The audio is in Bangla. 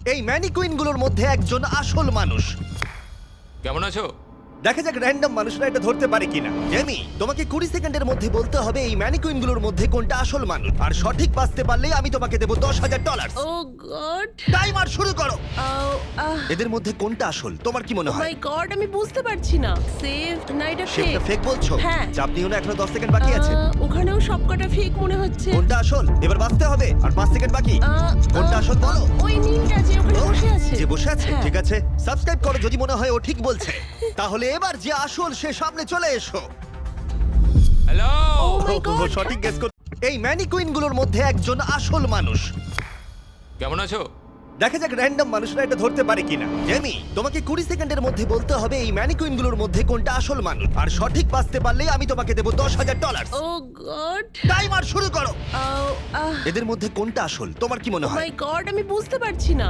এই ম্যানিকুইন গুলোর মধ্যে একজন আসল মানুষ। কেমন আছো? দেখা যাক র্যান্ডম মানুষরা এটা ধরতে পারে কিনা। জেমি, তোমাকে 20 সেকেন্ডের মধ্যে বলতে হবে এই ম্যানিকুইন গুলোর মধ্যে কোনটা আসল মানুষ, আর সঠিক বাঁচতে পারলে আমি তোমাকে দেবো $10,000। ও গড, টাইমার শুরু করো। আহ এদের মধ্যে কোনটা আসল তোমার কি মনে ও হয়? মাই গড, আমি বুঝতে পারছি না। সেভ না এটা শেপটা ফেক? ফেক বলছো? হ্যাঁ। চাপ নিও না, এখনো 10 সেকেন্ড বাকি আছে। ওখানেও সবকটা ফেক মনে হচ্ছে। কোনটা আসল এবার বাঁচতে হবে, আর 5 সেকেন্ড বাকি। কোনটা আসল বলো? ওই নীলটা যে ওখানে বসে আছে। যে বসে আছে, হ্যাঁ। ঠিক আছে। সাবস্ক্রাইব করো যদি মনে হয় ও ঠিক বলছে। তাহলে এবার যে আসল সে সামনে চলে এসো। হ্যালো। Oh my ও God! সঠিক গেস কর। এই ম্যানিকুইন গুলোর মধ্যে একজন আসল মানুষ। কেমন আছো? দেখা যাক র্যান্ডম মানুষরা এটা ধরতে পারে কিনা। জেমি, তোমাকে 20 সেকেন্ডের মধ্যে বলতে হবে এই ম্যানিকুইন গুলোর মধ্যে কোনটা আসল মানুষ, আর সঠিক বাঁচতে পারলে আমি তোমাকে দেবো $10,000। ও গড, টাইমার শুরু করো। আহ এদের মধ্যে কোনটা আসল তোমার কি মনে ও হয়? মাই গড, আমি বুঝতে পারছি না।